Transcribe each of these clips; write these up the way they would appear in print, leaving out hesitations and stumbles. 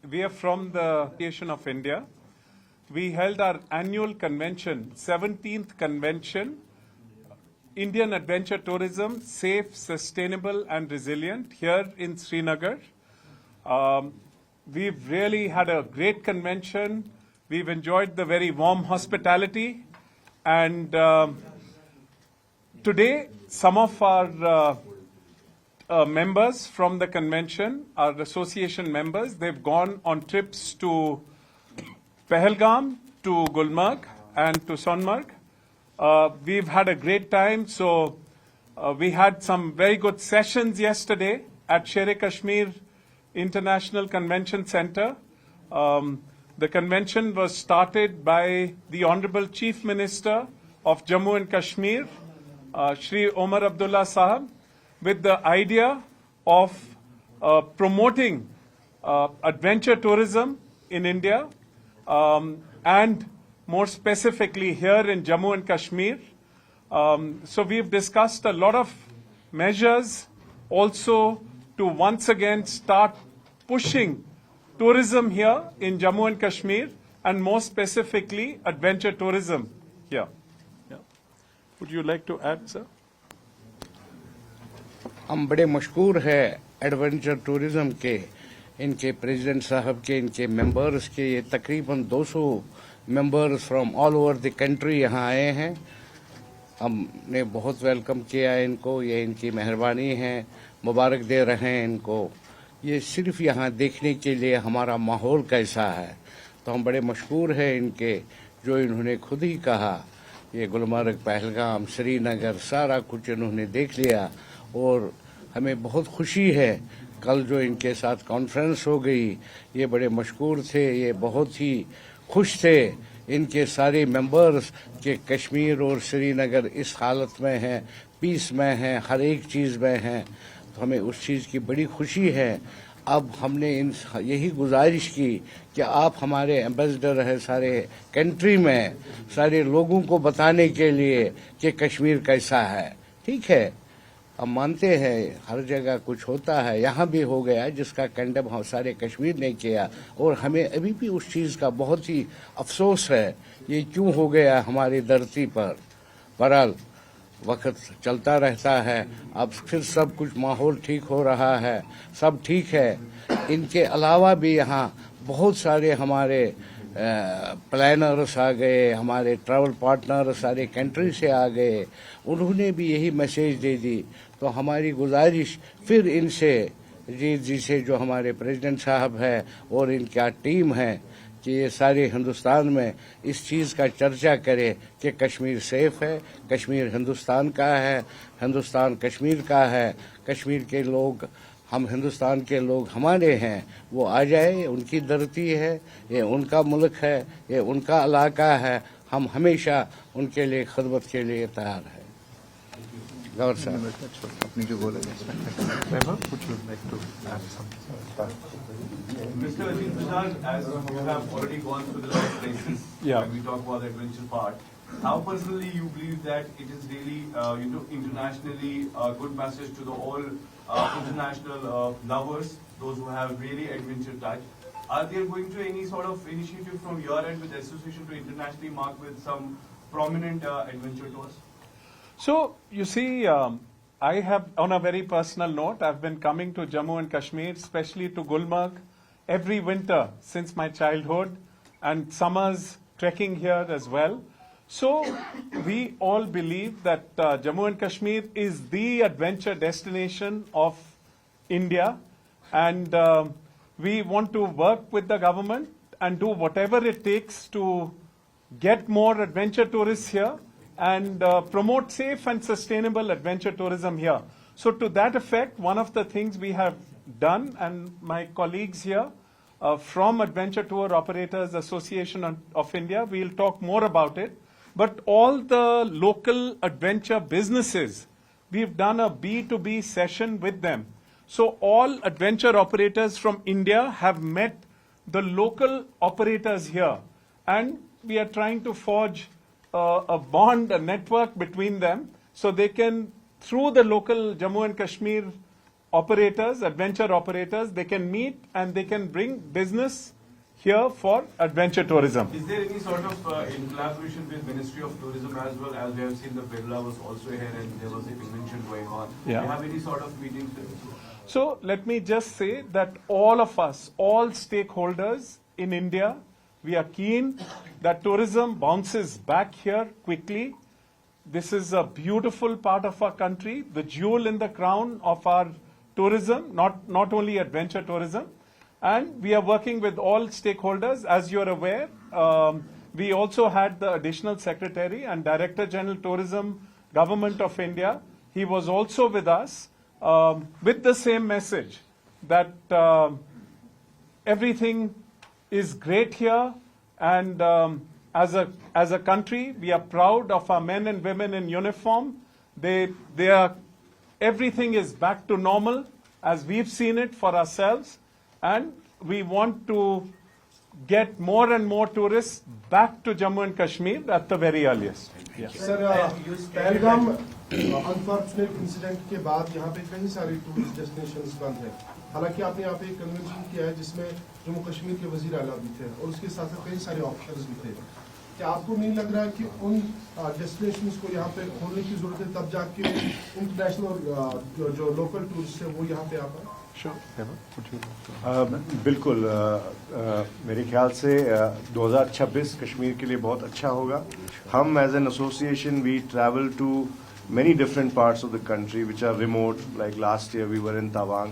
we are from the Association of India. We held our annual convention, 17th convention, Indian Adventure Tourism, Safe, Sustainable and Resilient, here in Srinagar. We've really had a great convention. We've enjoyed the very warm hospitality. And today, some of our members from the convention, our association members, they've gone on trips to Pahalgam, to Gulmarg, and to Sonmarg. We've had a great time. So we had some very good sessions yesterday at Sher-e-Kashmir International Convention Center. The convention was started by the Honorable Chief Minister of Jammu and Kashmir, Shri Omar Abdullah Sahab, with the idea of promoting adventure tourism in India, and more specifically here in Jammu and Kashmir. So we've discussed a lot of measures also to once again start pushing tourism here in Jammu and Kashmir, and more specifically adventure tourism here. Yeah. Would you like to add, sir? हम बड़े मशहूर है adventure tourism के, इनके president साहब के, इनके members के, ये तकरीबन 200 members from all over the country यहाँ आए हैं. हमने बहुत वेलकम किया इनको, ये इनकी मेहरबानी है, मुबारक दे रहे हैं इनको. ये सिर्फ यहाँ देखने के लिए हमारा माहौल कैसा है, तो हम बड़े मशहूर हैं इनके, जो इन्होंने खुद ही कहा. ये गुलमर्ग, पहलगाम, श्रीनगर सारा कुछ इन्होंने देख लिया और हमें बहुत खुशी है. कल जो इनके साथ कॉन्फ्रेंस हो गई, ये बड़े मशहूर थे, ये बहुत ही खुश थे इनके सारे मेंबर्स के कश्मीर और श्रीनगर इस हालत में हैं, पीस में हैं, हर एक चीज़ में हैं. तो हमें उस चीज़ की बड़ी खुशी है. अब हमने इन यही गुजारिश की कि आप हमारे एम्बेसडर हैं सारे कंट्री में, सारे लोगों को बताने के लिए कि कश्मीर कैसा है. ठीक है, हम मानते हैं हर जगह कुछ होता है, यहाँ भी हो गया जिसका कंडेम हम सारे कश्मीर ने किया, और हमें अभी भी उस चीज़ का बहुत ही अफसोस है ये क्यों हो गया हमारी धरती पर. बहरहाल वक्त चलता रहता है, अब फिर सब कुछ माहौल ठीक हो रहा है, सब ठीक है. इनके अलावा भी यहाँ बहुत सारे हमारे प्लानर्स आ गए, हमारे ट्रैवल पार्टनर सारे कंट्री से आ गए, उन्होंने भी यही मैसेज दे दी. तो हमारी गुजारिश फिर इनसे जी से जो हमारे प्रेसिडेंट साहब है और इनका टीम है कि ये सारे हिंदुस्तान में इस चीज़ का चर्चा करे कि कश्मीर सेफ है, कश्मीर हिंदुस्तान का है, हिंदुस्तान कश्मीर का है, कश्मीर के लोग हम हिंदुस्तान के लोग हमारे हैं, वो आ जाए, उनकी धरती है, ये उनका मुल्क है, ये उनका इलाका है. हम हमेशा उनके लिए खिदमत के लिए तैयार है. गौर साहब अपनी जो बोले Mr. Ajit Prasad, as you have already gone through the last places, when we talk about the adventure part, how personally you believe that it is really, internationally a good message to the all international lovers, those who have really adventure touch? Are there going to any sort of initiative from your end with the association to internationally mark with some prominent adventure tours? So, you see, I have, on a very personal note, I've been coming to Jammu and Kashmir, especially to Gulmarg, every winter since my childhood, and summers trekking here as well. So, we all believe that Jammu and Kashmir is the adventure destination of India, and we want to work with the government and do whatever it takes to get more adventure tourists here and promote safe and sustainable adventure tourism here. So to that effect, one of the things we have done, and my colleagues here from Adventure Tour Operators Association of India, we'll talk more about it, but all the local adventure businesses, we've done a B2B session with them. So all adventure operators from India have met the local operators here, and we are trying to forge a bond, a network between them, so they can, through the local Jammu and Kashmir operators, adventure operators, they can meet and they can bring business here for adventure tourism. Is there any sort of in collaboration with Ministry of Tourism as well, as we have seen the Birla was also here and there was a convention going on? Yeah. Do you have any sort of meetings with So let me just say that all of us, all stakeholders in India, we are keen that tourism bounces back here quickly. This is a beautiful part of our country, the jewel in the crown of our tourism, not only adventure tourism. And we are working with all stakeholders. As you're aware, we also had the Additional Secretary and Director General Tourism, Government of India. He was also with us with the same message that everything is great here, and as a country, we are proud of our men and women in uniform. They are, everything is back to normal as we've seen it for ourselves, and we want to get more and more tourists back to Jammu and Kashmir at the very earliest. Yeah. Sir Pahalgam unfortunate incident के बाद यहाँ पे कई सारे tourist destinations बंद हैं। हालांकि आपने यहाँ पे एक कन्वेंशन किया है जिसमें जम्मू कश्मीर के वजीर आला भी थे और उसके साथ साथ कई सारे ऑफिसर्स भी थे। क्या आपको नहीं लग रहा है कि उन डेस्टिनेशंस को यहाँ पे खोलने की जरूरत है, तब जाके इंटरनेशनल जो लोकल टूरिस्ट है वो यहाँ पे आ पाए? बिल्कुल मेरे ख्याल से 2026 कश्मीर के लिए बहुत अच्छा होगा। हम as an association we travel to many different parts of the country which are remote, like last year we were in Tawang,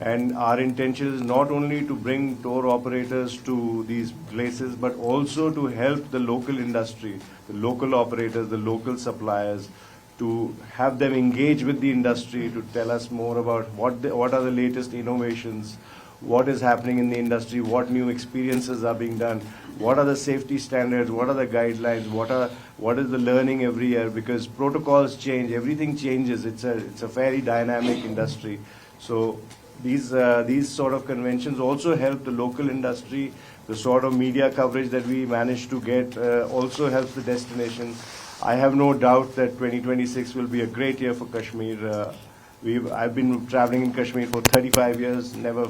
and our intention is not only to bring tour operators to these places but also to help the local industry, the local operators, the local suppliers, to have them engage with the industry, to tell us more about what are the latest innovations, what is happening in the industry, what new experiences are being done, what are the safety standards, what are the guidelines, what is the learning every year, because protocols change, everything changes. It's a very dynamic industry. So these sort of conventions also help the local industry. The sort of media coverage that we manage to get also helps the destination. I have no doubt that 2026 will be a great year for Kashmir. I've been traveling in Kashmir for 35 years, never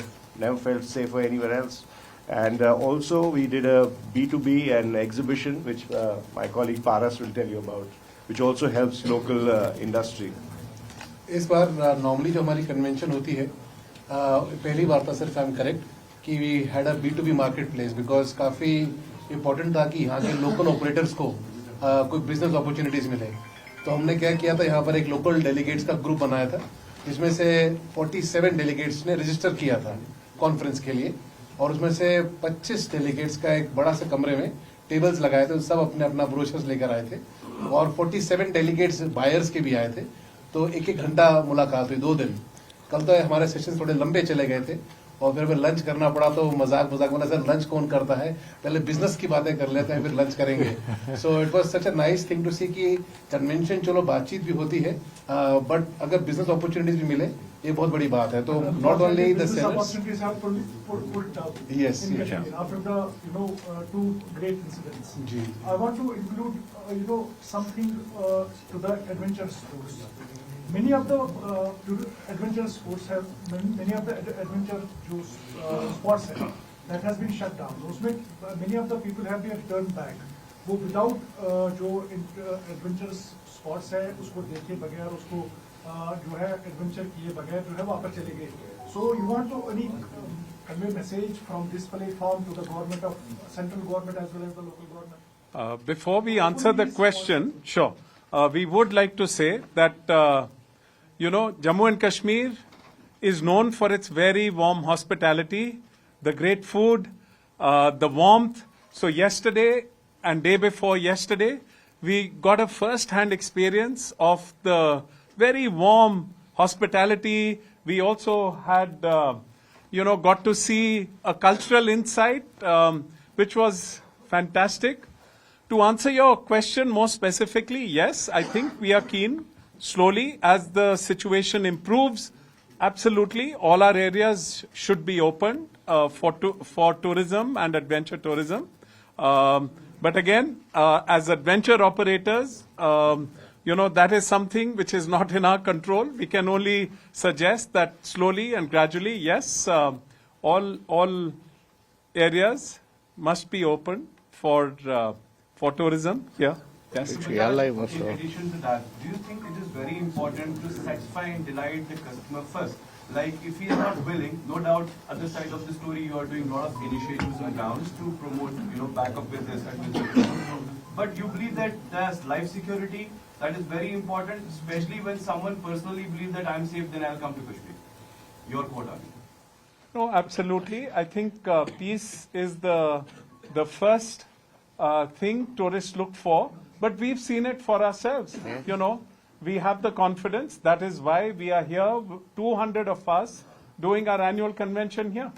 felt safer anywhere else. And also we did a B2B and exhibition, which my colleague Paras will tell you about, which also helps local industry. इस बार normally जो हमारी convention होती है पहली बार था सिर्फ I am correct कि we had a B2B market place because काफी इम्पोर्टेंट था कि यहाँ के लोकल ऑपरेटर्स को कोई बिजनेस अपॉर्चुनिटीज मिले। तो हमने क्या किया था, यहाँ पर एक लोकल डेलीगेट्स का ग्रुप बनाया था जिसमें से 47 डेलीगेट्स ने रजिस्टर किया था कॉन्फ्रेंस के लिए, और उसमें से 25 डेलीगेट्स का एक बड़ा से कमरे में टेबल्स लगाए थे, सब अपने अपना ब्रोशर्स लेकर आए थे, और 47 डेलीगेट्स बायर्स के भी आए थे। तो एक घंटा मुलाकात हुई 2 दिन। कल तो हमारे सेशन थोड़े लंबे चले गए थे और फिर लंच करना पड़ा, तो मजाक बोला सर लंच कौन करता है, पहले बिजनेस की बातें कर लेते हैं फिर लंच करेंगे। So it was such a nice thing to see कि कन्वेंशन चलो बातचीत भी होती है बट अगर बिजनेस अपॉर्चुनिटीज भी मिले ये बहुत बड़ी बात है। तो not only the opportunities have pulled up Yes, in yeah. Kashmir after the 2 great incidents. जी। I want to include something to the adventure sports. Many of the adventure sports have many of the adventure sports that has been shut down. उसमें many of the people have been turned back. वो without जो adventure sports है उसको देखे बगैर, उसको जो है एडवेंचर किए बगैर जो है वापस चले गए। So you want to convey message from this platform to the government of central government as well as the local government? Before we answer the question, sure, we would like to say that, Jammu and Kashmir is known for its very warm hospitality, the great food, the warmth. So yesterday and day before yesterday, we got a first-hand experience of the very warm hospitality. We also had, got to see a cultural insight, which was fantastic. To answer your question more specifically, yes, I think we are keen. Slowly, as the situation improves, absolutely, all our areas should be opened for tourism and adventure tourism. But again, as adventure operators, that is something which is not in our control. We can only suggest that slowly and gradually, yes, all areas must be open for tourism. Yeah. Yes. Which we all In also. addition to that, do you think it is very important to satisfy and delight the customer first? Like if he is not willing, no doubt, other side of the story, you are doing a lot of initiatives and grounds to promote, backup with this and with this. But you believe that there's life security, that is very important, especially when someone personally believes that I'm safe, then I'll come to Kashmir. Your quote on it. No, absolutely. I think peace is the first thing tourists look for, but we've seen it for ourselves. We have the confidence. That is why we are here, 200 of us, doing our annual convention here.